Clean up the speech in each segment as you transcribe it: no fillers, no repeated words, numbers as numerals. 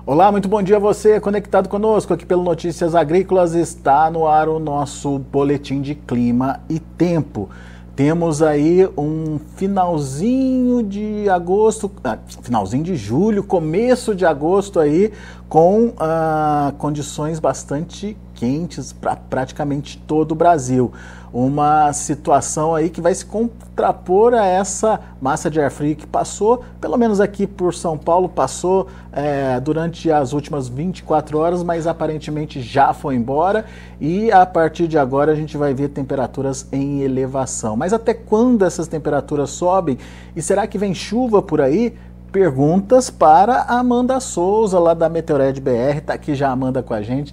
Olá, muito bom dia a você conectado conosco aqui pelo Notícias Agrícolas. Está no ar o nosso boletim de clima e tempo. Temos aí um finalzinho de agosto, finalzinho de julho, começo de agosto aí, com condições bastante quentes para praticamente todo o Brasil. Uma situação aí que vai se contrapor a essa massa de ar frio que passou, pelo menos aqui por São Paulo, passou durante as últimas 24 horas, mas aparentemente já foi embora e a partir de agora a gente vai ver temperaturas em elevação. Mas até quando essas temperaturas sobem? E será que vem chuva por aí? Perguntas para a Amanda Souza, lá da Meteored BR, está aqui já a Amanda com a gente.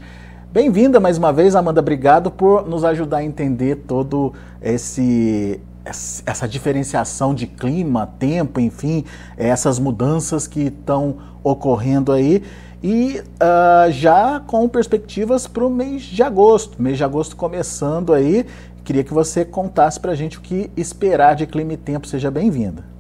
Bem-vinda mais uma vez, Amanda, obrigado por nos ajudar a entender todo essa diferenciação de clima, tempo, enfim, essas mudanças que estão ocorrendo aí e já com perspectivas para o mês de agosto começando aí. Queria que você contasse para a gente o que esperar de clima e tempo. Seja bem-vinda.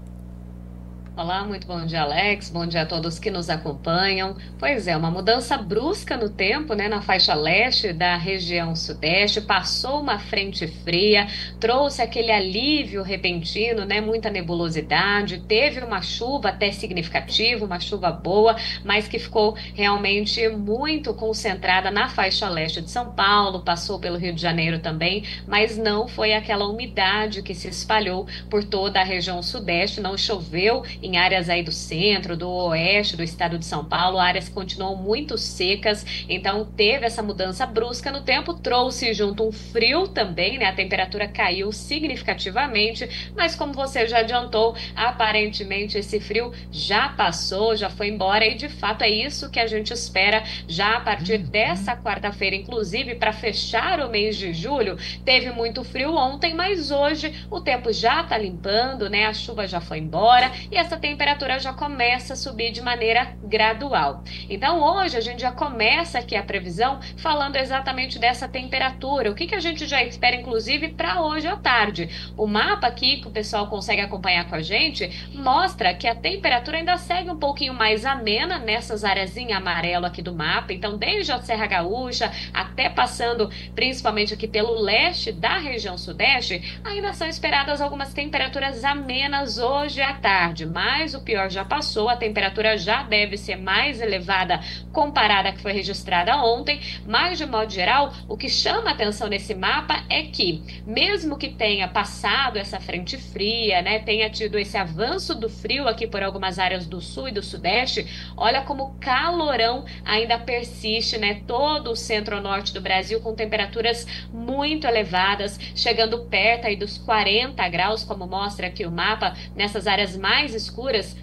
Olá, muito bom dia, Alex. Bom dia a todos que nos acompanham. Pois é, uma mudança brusca no tempo, né, na faixa leste da região sudeste. Passou uma frente fria, trouxe aquele alívio repentino, né, muita nebulosidade. Teve uma chuva até significativa, uma chuva boa, mas que ficou realmente muito concentrada na faixa leste de São Paulo. Passou pelo Rio de Janeiro também, mas não foi aquela umidade que se espalhou por toda a região sudeste. Não choveu em áreas aí do centro, do oeste do estado de São Paulo, áreas que continuam muito secas, então teve essa mudança brusca no tempo, trouxe junto um frio também, né? A temperatura caiu significativamente, mas como você já adiantou, aparentemente esse frio já passou, já foi embora e de fato é isso que a gente espera já a partir dessa quarta-feira, inclusive para fechar o mês de julho. Teve muito frio ontem, mas hoje o tempo já está limpando, né? A chuva já foi embora e essa temperatura já começa a subir de maneira gradual. Então hoje a gente já começa aqui a previsão falando exatamente dessa temperatura, o que a gente já espera inclusive para hoje à tarde. O mapa aqui que o pessoal consegue acompanhar com a gente mostra que a temperatura ainda segue um pouquinho mais amena nessas áreas em amarelo aqui do mapa, então desde a Serra Gaúcha até passando principalmente aqui pelo leste da região sudeste, ainda são esperadas algumas temperaturas amenas hoje à tarde, mas o pior já passou, a temperatura já deve ser mais elevada comparada à que foi registrada ontem, mas de modo geral, o que chama atenção nesse mapa é que, mesmo que tenha passado essa frente fria, né, tenha tido esse avanço do frio aqui por algumas áreas do sul e do sudeste, olha como o calorão ainda persiste, né, todo o centro-norte do Brasil com temperaturas muito elevadas, chegando perto aí dos 40 graus, como mostra aqui o mapa, nessas áreas mais escuras,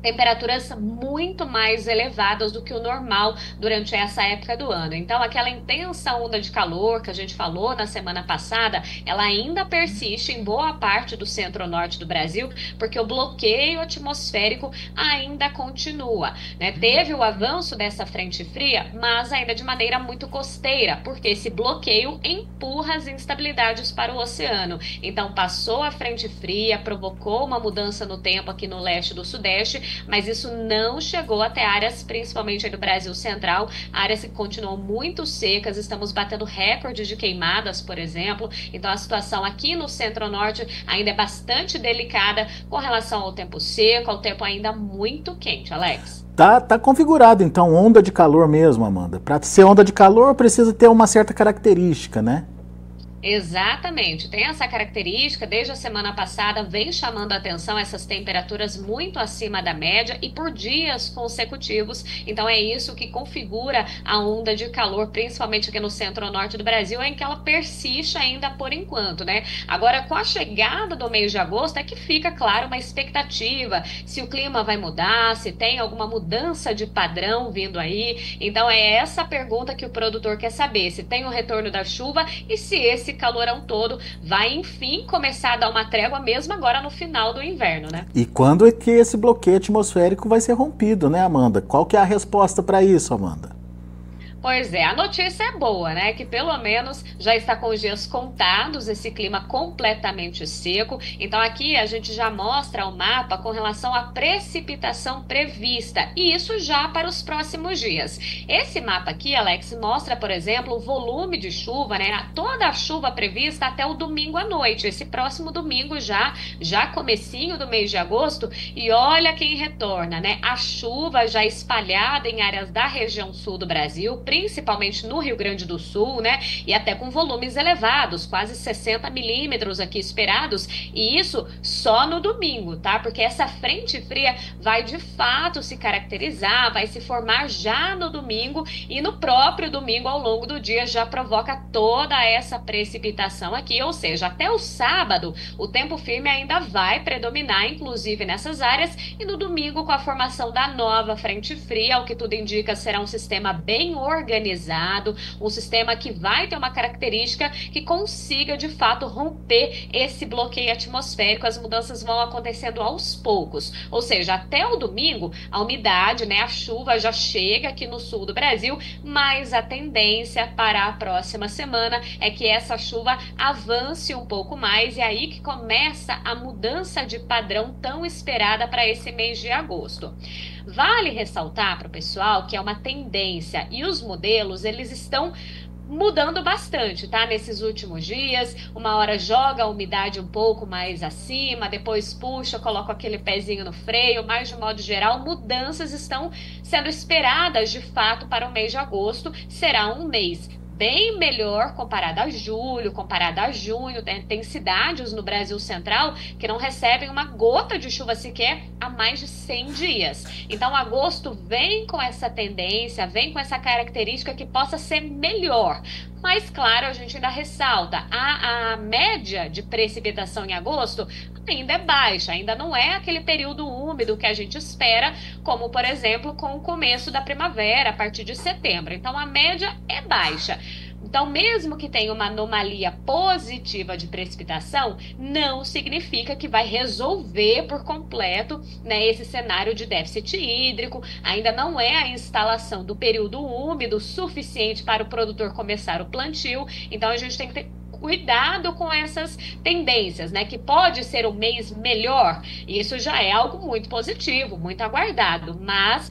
temperaturas muito mais elevadas do que o normal durante essa época do ano. Então, aquela intensa onda de calor que a gente falou na semana passada, ela ainda persiste em boa parte do centro-norte do Brasil, porque o bloqueio atmosférico ainda continua, né? Teve o avanço dessa frente fria, mas ainda de maneira muito costeira, porque esse bloqueio empurra as instabilidades para o oceano. Então, passou a frente fria, provocou uma mudança no tempo aqui no leste do sudeste, mas isso não chegou até áreas, principalmente aí do Brasil Central, áreas que continuam muito secas, estamos batendo recordes de queimadas, por exemplo, então a situação aqui no Centro-Norte ainda é bastante delicada com relação ao tempo seco, ao tempo ainda muito quente, Alex. Tá configurado, então, onda de calor mesmo, Amanda. Para ser onda de calor precisa ter uma certa característica, né? Exatamente, tem essa característica, desde a semana passada vem chamando a atenção essas temperaturas muito acima da média e por dias consecutivos, então é isso que configura a onda de calor, principalmente aqui no centro-norte do Brasil, em que ela persiste ainda por enquanto, né? Agora, com a chegada do mês de agosto é que fica, claro, uma expectativa, se o clima vai mudar, se tem alguma mudança de padrão vindo aí, então é essa pergunta que o produtor quer saber, se tem o retorno da chuva e se esse calorão todo vai, enfim, começar a dar uma trégua mesmo agora no final do inverno, né? E quando é que esse bloqueio atmosférico vai ser rompido, né, Amanda? Qual que é a resposta para isso, Amanda? Pois é, a notícia é boa, né? Que pelo menos já está com os dias contados, esse clima completamente seco. Então aqui a gente já mostra o mapa com relação à precipitação prevista, e isso já para os próximos dias. Esse mapa aqui, Alex, mostra, por exemplo, o volume de chuva, né? Toda a chuva prevista até o domingo à noite. Esse próximo domingo já comecinho do mês de agosto, e olha quem retorna, né? A chuva já espalhada em áreas da região sul do Brasil, principalmente no Rio Grande do Sul, né? E até com volumes elevados, quase 60 milímetros aqui esperados, e isso só no domingo, tá? Porque essa frente fria vai de fato se caracterizar, vai se formar já no domingo, e no próprio domingo, ao longo do dia, já provoca toda essa precipitação aqui, ou seja, até o sábado, o tempo firme ainda vai predominar, inclusive nessas áreas, e no domingo, com a formação da nova frente fria, o que tudo indica será um sistema bem organizado, um sistema que vai ter uma característica que consiga de fato romper esse bloqueio atmosférico. As mudanças vão acontecendo aos poucos, ou seja, até o domingo a umidade, né, a chuva já chega aqui no sul do Brasil, mas a tendência para a próxima semana é que essa chuva avance um pouco mais, e aí que começa a mudança de padrão tão esperada para esse mês de agosto. Vale ressaltar para o pessoal que é uma tendência, e os modelos eles estão mudando bastante, tá? Nesses últimos dias, uma hora joga a umidade um pouco mais acima, depois puxa, coloca aquele pezinho no freio, mas de modo geral, mudanças estão sendo esperadas de fato para o mês de agosto. Será um mês bem melhor comparado a julho, comparado a junho. Tem cidades no Brasil Central que não recebem uma gota de chuva sequer há mais de 100 dias. Então, agosto vem com essa tendência, vem com essa característica que possa ser melhor. Mas, claro, a gente ainda ressalta, a média de precipitação em agosto ainda é baixa, ainda não é aquele período úmido que a gente espera, como, por exemplo, com o começo da primavera, a partir de setembro. Então, a média é baixa. Então, mesmo que tenha uma anomalia positiva de precipitação, não significa que vai resolver por completo, né, esse cenário de déficit hídrico. Ainda não é a instalação do período úmido suficiente para o produtor começar o plantio. Então, a gente tem que ter cuidado com essas tendências, né? Que pode ser um mês melhor. Isso já é algo muito positivo, muito aguardado, mas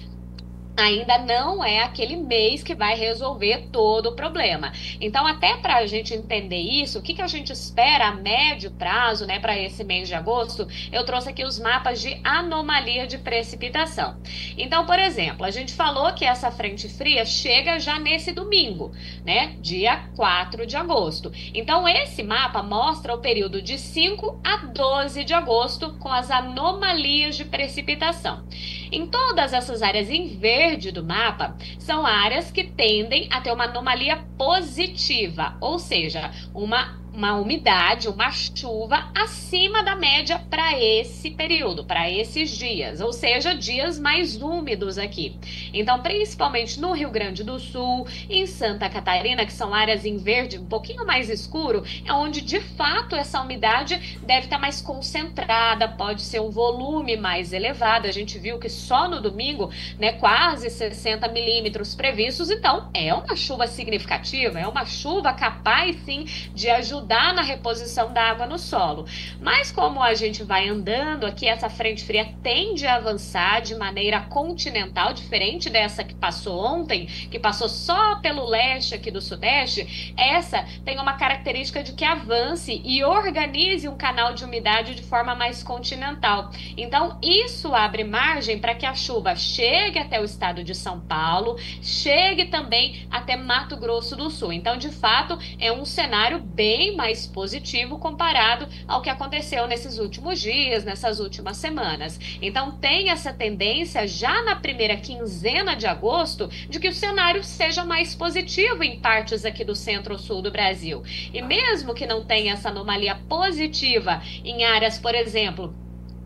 ainda não é aquele mês que vai resolver todo o problema. Então, até para a gente entender isso, o que a gente espera a médio prazo, né, para esse mês de agosto, eu trouxe aqui os mapas de anomalia de precipitação. Então, por exemplo, a gente falou que essa frente fria chega já nesse domingo, né, dia 4 de agosto. Então, esse mapa mostra o período de 5 a 12 de agosto com as anomalias de precipitação. Em todas essas áreas em verde do mapa, são áreas que tendem a ter uma anomalia positiva, ou seja, uma umidade, uma chuva acima da média para esse período, para esses dias, ou seja, dias mais úmidos aqui. Então, principalmente no Rio Grande do Sul, em Santa Catarina, que são áreas em verde um pouquinho mais escuro, é onde de fato essa umidade deve estar mais concentrada, pode ser um volume mais elevado. A gente viu que só no domingo, né, quase 60 milímetros previstos, então é uma chuva significativa, é uma chuva capaz sim de ajudar na reposição da água no solo. Mas como a gente vai andando aqui, essa frente fria tende a avançar de maneira continental, diferente dessa que passou ontem, que passou só pelo leste aqui do sudeste. Essa tem uma característica de que avance e organize um canal de umidade de forma mais continental. Então, isso abre margem para que a chuva chegue até o estado de São Paulo, chegue também até Mato Grosso do Sul. Então, de fato, é um cenário bem mais positivo comparado ao que aconteceu nesses últimos dias, nessas últimas semanas. Então, tem essa tendência já na primeira quinzena de agosto de que o cenário seja mais positivo em partes aqui do centro-sul do Brasil. E mesmo que não tenha essa anomalia positiva em áreas, por exemplo,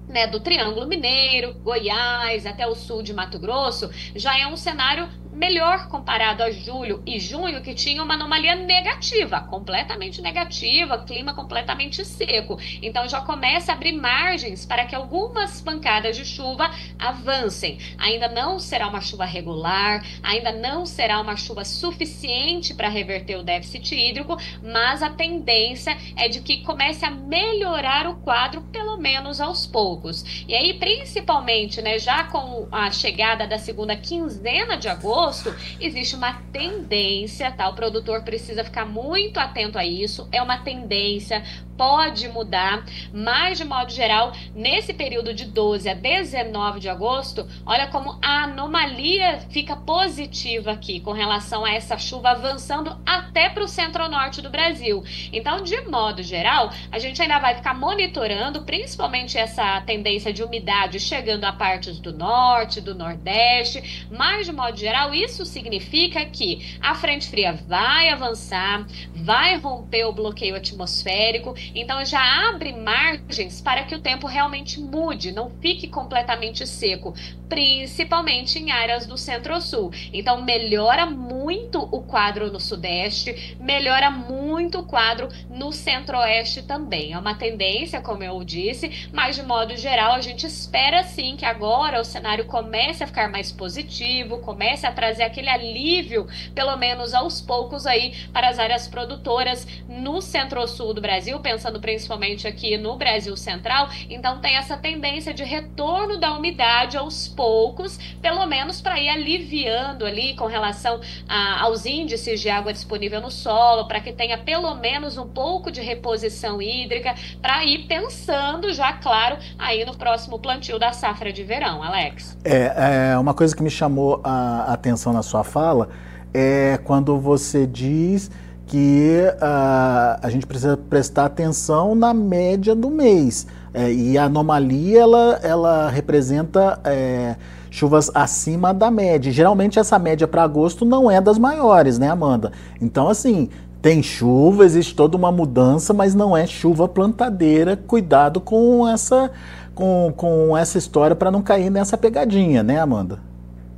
né, do Triângulo Mineiro, Goiás, até o sul de Mato Grosso, já é um cenário melhor comparado a julho e junho, que tinha uma anomalia negativa, completamente negativa, clima completamente seco. Então já começa a abrir margens para que algumas pancadas de chuva avancem. Ainda não será uma chuva regular, ainda não será uma chuva suficiente para reverter o déficit hídrico, mas a tendência é de que comece a melhorar o quadro, pelo menos aos poucos. E aí, principalmente, né, já com a chegada da segunda quinzena de agosto, existe uma tendência, tá? O produtor precisa ficar muito atento a isso, é uma tendência, pode mudar, mas de modo geral, nesse período de 12 a 19 de agosto, olha como a anomalia fica positiva aqui com relação a essa chuva avançando até para o centro-norte do Brasil. Então, de modo geral, a gente ainda vai ficar monitorando, principalmente essa tendência de umidade chegando a partes do norte, do nordeste, mas de modo geral, isso significa que a frente fria vai avançar, vai romper o bloqueio atmosférico, então já abre margens para que o tempo realmente mude, não fique completamente seco, principalmente em áreas do centro-sul. Então melhora muito o quadro no sudeste, melhora muito o quadro no centro-oeste também. É uma tendência, como eu disse, mas de modo geral a gente espera sim que agora o cenário comece a ficar mais positivo, comece a trazer aquele alívio, pelo menos aos poucos aí, para as áreas produtoras no centro-sul do Brasil, pensando principalmente aqui no Brasil Central. Então tem essa tendência de retorno da umidade aos poucos, pelo menos para ir aliviando ali com relação aos índices de água disponível no solo, para que tenha pelo menos um pouco de reposição hídrica, para ir pensando já, claro, aí no próximo plantio da safra de verão, Alex. Uma coisa que me chamou a atenção na sua fala é quando você diz que a gente precisa prestar atenção na média do mês. E a anomalia, ela representa chuvas acima da média. Geralmente essa média para agosto não é das maiores, né, Amanda? Então, assim, tem chuva, existe toda uma mudança, mas não é chuva plantadeira. Cuidado com essa história para não cair nessa pegadinha, né, Amanda?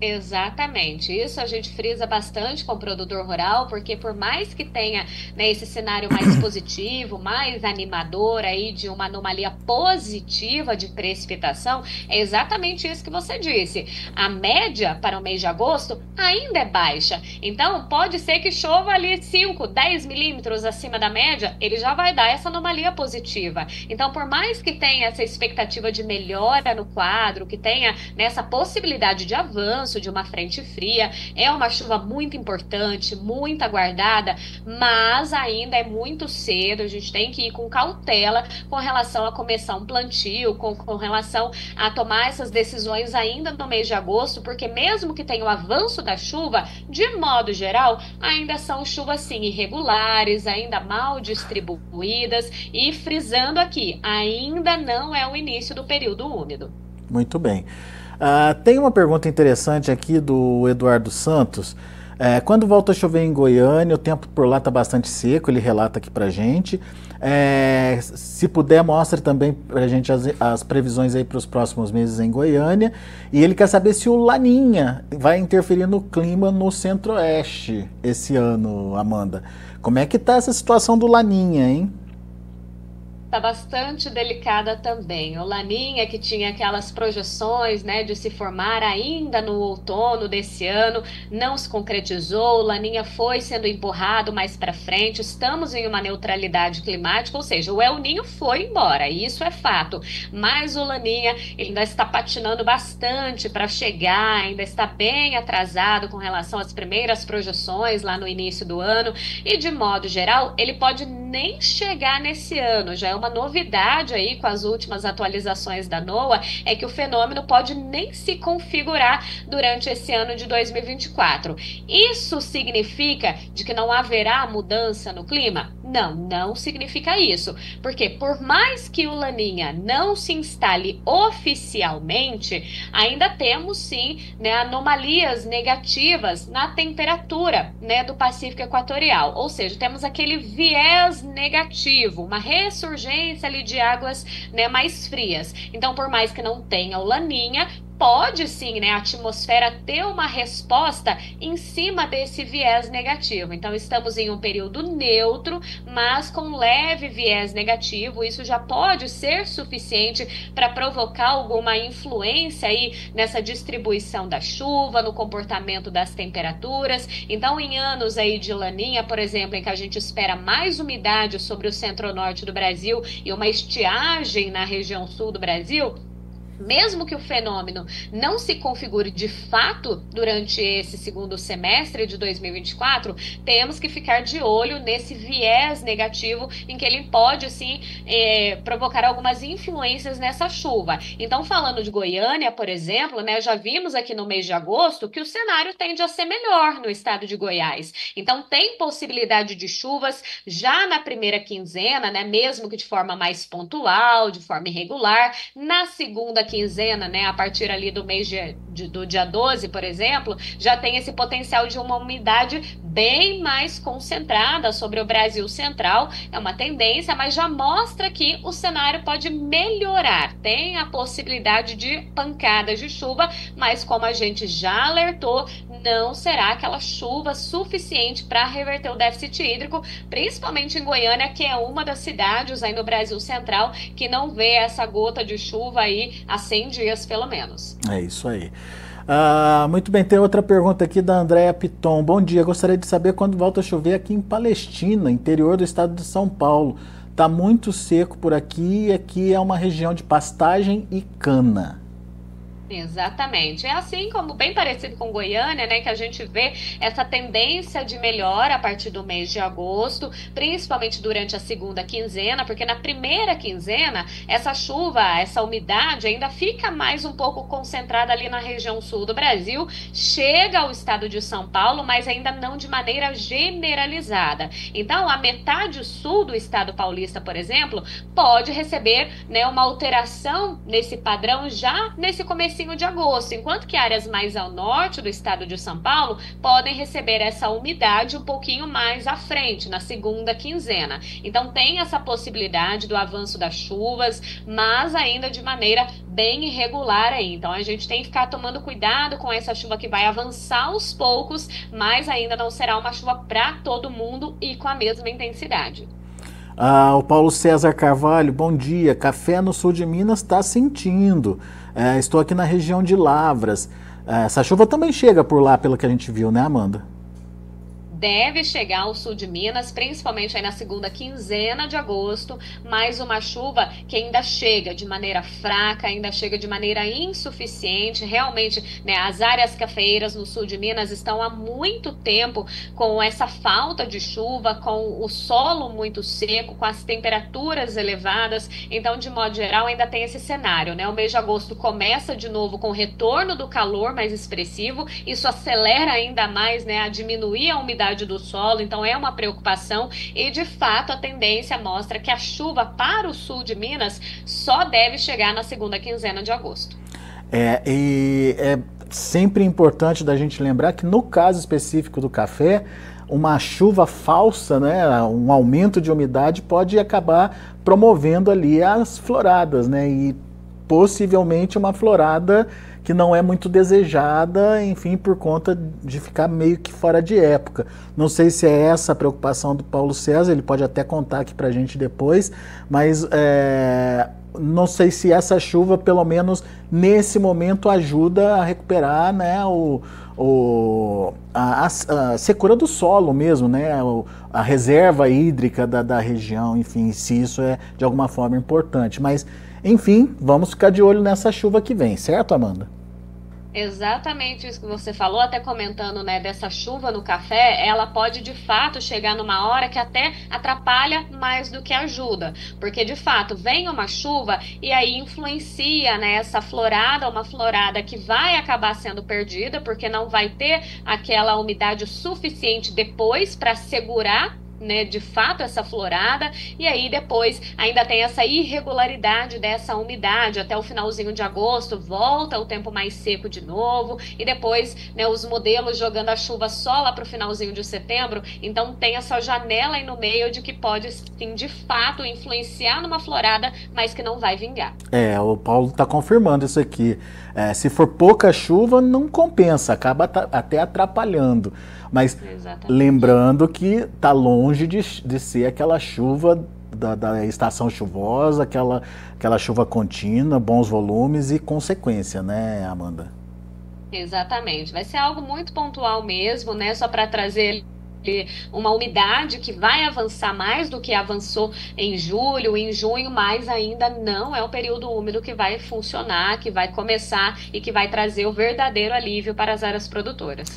Exatamente, isso a gente frisa bastante com o produtor rural, porque por mais que tenha, né, esse cenário mais positivo, mais animador aí de uma anomalia positiva de precipitação, é exatamente isso que você disse. A média para o mês de agosto ainda é baixa, então pode ser que chova ali 5, 10 milímetros acima da média, ele já vai dar essa anomalia positiva. Então, por mais que tenha essa expectativa de melhora no quadro, que tenha nessa possibilidade de avanço, de uma frente fria, é uma chuva muito importante, muito aguardada, mas ainda é muito cedo, a gente tem que ir com cautela com relação a começar um plantio, com relação a tomar essas decisões ainda no mês de agosto, porque mesmo que tenha o avanço da chuva, de modo geral, ainda são chuvas sim irregulares, ainda mal distribuídas, e frisando aqui, ainda não é o início do período úmido. Muito bem. Tem uma pergunta interessante aqui do Eduardo Santos. Quando volta a chover em Goiânia, o tempo por lá está bastante seco, ele relata aqui pra gente. Se puder, mostre também pra gente as previsões aí para os próximos meses em Goiânia. E ele quer saber se o Laninha vai interferir no clima no centro-oeste esse ano, Amanda. Como é que tá essa situação do Laninha, hein? Está bastante delicada também. O Laninha, que tinha aquelas projeções, né, de se formar ainda no outono desse ano, não se concretizou. O Laninha foi sendo empurrado mais para frente. Estamos em uma neutralidade climática, ou seja, o El Ninho foi embora, isso é fato. Mas o Laninha ele ainda está patinando bastante para chegar, ainda está bem atrasado com relação às primeiras projeções lá no início do ano. E de modo geral, ele pode nem chegar nesse ano. Já é uma novidade aí com as últimas atualizações da NOAA, é que o fenômeno pode nem se configurar durante esse ano de 2024. Isso significa de que não haverá mudança no clima? Não, não significa isso. Porque por mais que o Laninha não se instale oficialmente, ainda temos sim, né, anomalias negativas na temperatura, né, do Pacífico Equatorial. Ou seja, temos aquele viés negativo, uma ressurgência ali de águas, né, mais frias. Então, por mais que não tenha o Laninha, pode sim, né, a atmosfera ter uma resposta em cima desse viés negativo. Então, estamos em um período neutro, mas com leve viés negativo. Isso já pode ser suficiente para provocar alguma influência aí nessa distribuição da chuva, no comportamento das temperaturas. Então, em anos aí de laninha, por exemplo, em que a gente espera mais umidade sobre o centro-norte do Brasil e uma estiagem na região sul do Brasil, mesmo que o fenômeno não se configure de fato durante esse segundo semestre de 2024, temos que ficar de olho nesse viés negativo em que ele pode, sim, provocar algumas influências nessa chuva. Então, falando de Goiânia, por exemplo, né, já vimos aqui no mês de agosto que o cenário tende a ser melhor no estado de Goiás. Então, tem possibilidade de chuvas já na primeira quinzena, né, mesmo que de forma mais pontual, de forma irregular. Na segunda quinzena, né, a partir ali do mês do dia 12, por exemplo, já tem esse potencial de uma umidade bem mais concentrada sobre o Brasil Central. É uma tendência, mas já mostra que o cenário pode melhorar. Tem a possibilidade de pancadas de chuva, mas como a gente já alertou, não será aquela chuva suficiente para reverter o déficit hídrico, principalmente em Goiânia, que é uma das cidades aí no Brasil Central que não vê essa gota de chuva aí há 100 dias, pelo menos. É isso aí. Muito bem, tem outra pergunta aqui da Andréa Piton. Bom dia, gostaria de saber quando volta a chover aqui em Palestina, interior do estado de São Paulo. Está muito seco por aqui e aqui é uma região de pastagem e cana. Exatamente. É assim como bem parecido com Goiânia, né, que a gente vê essa tendência de melhora a partir do mês de agosto, principalmente durante a segunda quinzena, porque na primeira quinzena essa chuva, essa umidade ainda fica mais um pouco concentrada ali na região sul do Brasil, chega ao estado de São Paulo, mas ainda não de maneira generalizada. Então, a metade sul do estado paulista, por exemplo, pode receber, né, uma alteração nesse padrão já nesse começo de agosto, enquanto que áreas mais ao norte do estado de São Paulo podem receber essa umidade um pouquinho mais à frente, na segunda quinzena. Então tem essa possibilidade do avanço das chuvas, mas ainda de maneira bem irregular aí. Então a gente tem que ficar tomando cuidado com essa chuva que vai avançar aos poucos, mas ainda não será uma chuva para todo mundo e com a mesma intensidade. O Paulo César Carvalho, bom dia. Café no sul de Minas está sentindo. Estou aqui na região de Lavras. Essa chuva também chega por lá, pelo que a gente viu, né, Amanda? Deve chegar ao sul de Minas, principalmente aí na segunda quinzena de agosto, mais uma chuva que ainda chega de maneira fraca, ainda chega de maneira insuficiente. Realmente, né, as áreas cafeeiras no sul de Minas estão há muito tempo com essa falta de chuva, com o solo muito seco, com as temperaturas elevadas. Então, de modo geral, ainda tem esse cenário, né? O mês de agosto começa de novo com o retorno do calor mais expressivo, isso acelera ainda mais, né, a diminuir a umidade do solo, então é uma preocupação e de fato a tendência mostra que a chuva para o sul de Minas só deve chegar na segunda quinzena de agosto. E é sempre importante da gente lembrar que no caso específico do café, uma chuva falsa, né, um aumento de umidade pode acabar promovendo ali as floradas, né, e possivelmente uma florada que não é muito desejada, enfim, por conta de ficar meio que fora de época. Não sei se é essa a preocupação do Paulo César, ele pode até contar aqui pra gente depois, mas não sei se essa chuva, pelo menos nesse momento, ajuda a recuperar, né, a secura do solo mesmo, né, a reserva hídrica da região, enfim, se isso é de alguma forma importante. Mas, enfim, vamos ficar de olho nessa chuva que vem, certo, Amanda? Exatamente isso que você falou, até comentando, né, dessa chuva no café, ela pode de fato chegar numa hora que até atrapalha mais do que ajuda, porque de fato vem uma chuva e aí influencia, né, essa florada, uma florada que vai acabar sendo perdida, porque não vai ter aquela umidade suficiente depois para segurar né, de fato essa florada, e aí depois ainda tem essa irregularidade dessa umidade até o finalzinho de agosto, volta o tempo mais seco de novo, e depois, né, os modelos jogando a chuva só lá para o finalzinho de setembro, então tem essa janela aí no meio de que pode sim, de fato, influenciar numa florada, mas que não vai vingar. O Paulo está confirmando isso aqui. Se for pouca chuva, não compensa, acaba até atrapalhando. Mas Exatamente. lembrando que está longe de ser aquela chuva da estação chuvosa, aquela chuva contínua, bons volumes e consequência, né, Amanda? Exatamente. Vai ser algo muito pontual mesmo, né? Só para trazer uma umidade que vai avançar mais do que avançou em julho, em junho, mas ainda não é o período úmido que vai funcionar, que vai começar e que vai trazer o verdadeiro alívio para as áreas produtoras.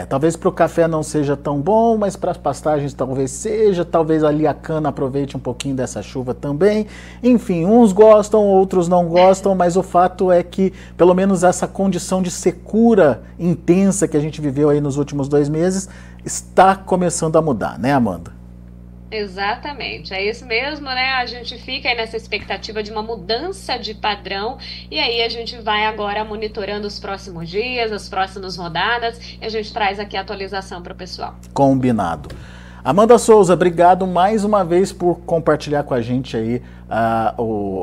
Talvez para o café não seja tão bom, mas para as pastagens talvez seja, talvez ali a cana aproveite um pouquinho dessa chuva também. Enfim, uns gostam, outros não gostam, mas o fato é que pelo menos essa condição de secura intensa que a gente viveu aí nos últimos 2 meses está começando a mudar, né, Amanda? Exatamente, é isso mesmo, né? A gente fica aí nessa expectativa de uma mudança de padrão e aí a gente vai agora monitorando os próximos dias, as próximas rodadas e a gente traz aqui a atualização para o pessoal. Combinado. Amanda Souza, obrigado mais uma vez por compartilhar com a gente aí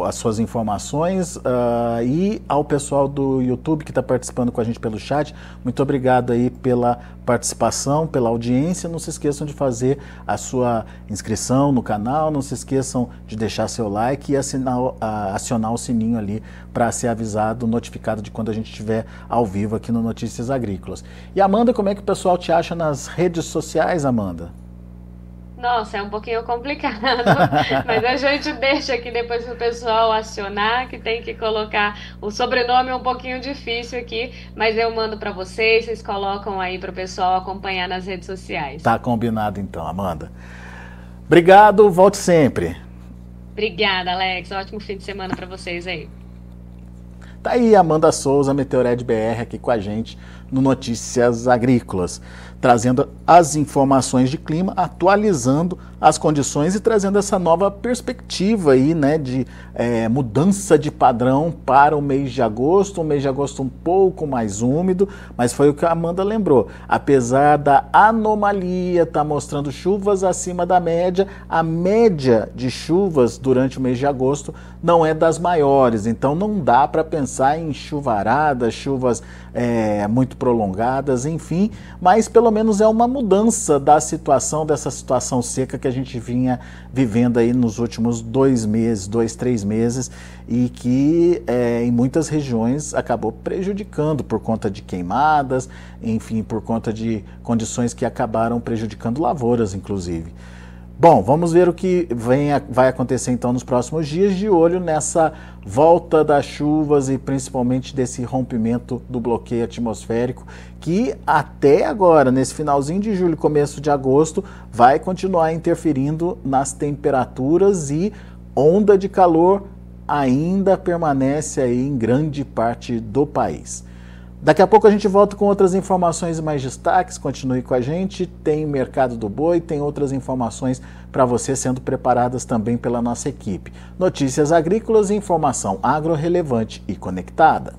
as suas informações e ao pessoal do YouTube que está participando com a gente pelo chat, muito obrigado aí pela participação, pela audiência. Não se esqueçam de fazer a sua inscrição no canal, não se esqueçam de deixar seu like e acionar o sininho ali para ser avisado, notificado de quando a gente estiver ao vivo aqui no Notícias Agrícolas. E Amanda, como é que o pessoal te acha nas redes sociais, Amanda? Nossa, é um pouquinho complicado, mas a gente deixa aqui depois para o pessoal acionar, que tem que colocar o sobrenome um pouquinho difícil aqui, mas eu mando para vocês colocam aí para o pessoal acompanhar nas redes sociais. Tá combinado então, Amanda. Obrigado, volte sempre. Obrigada, Alex. Ótimo fim de semana para vocês aí. Tá aí Amanda Souza, Meteored BR, aqui com a gente no Notícias Agrícolas, trazendo as informações de clima, atualizando as condições e trazendo essa nova perspectiva aí, né, de mudança de padrão para o mês de agosto, um mês de agosto um pouco mais úmido, mas foi o que a Amanda lembrou. Apesar da anomalia estar mostrando chuvas acima da média, a média de chuvas durante o mês de agosto não é das maiores, então não dá para pensar em chuvaradas, chuvas muito prolongadas, enfim, mas pelo menos é uma mudança da situação, dessa situação seca que a gente vinha vivendo aí nos últimos 2 meses, 2, 3 meses, e que em muitas regiões acabou prejudicando por conta de queimadas, enfim, por conta de condições que acabaram prejudicando lavouras, inclusive. Bom, vamos ver o que vai acontecer então nos próximos dias, de olho nessa volta das chuvas e principalmente desse rompimento do bloqueio atmosférico, que até agora, nesse finalzinho de julho, começo de agosto, vai continuar interferindo nas temperaturas e onda de calor ainda permanece aí em grande parte do país. Daqui a pouco a gente volta com outras informações e mais destaques, continue com a gente, tem Mercado do Boi, tem outras informações para você sendo preparadas também pela nossa equipe. Notícias agrícolas e informação agro relevante e conectada.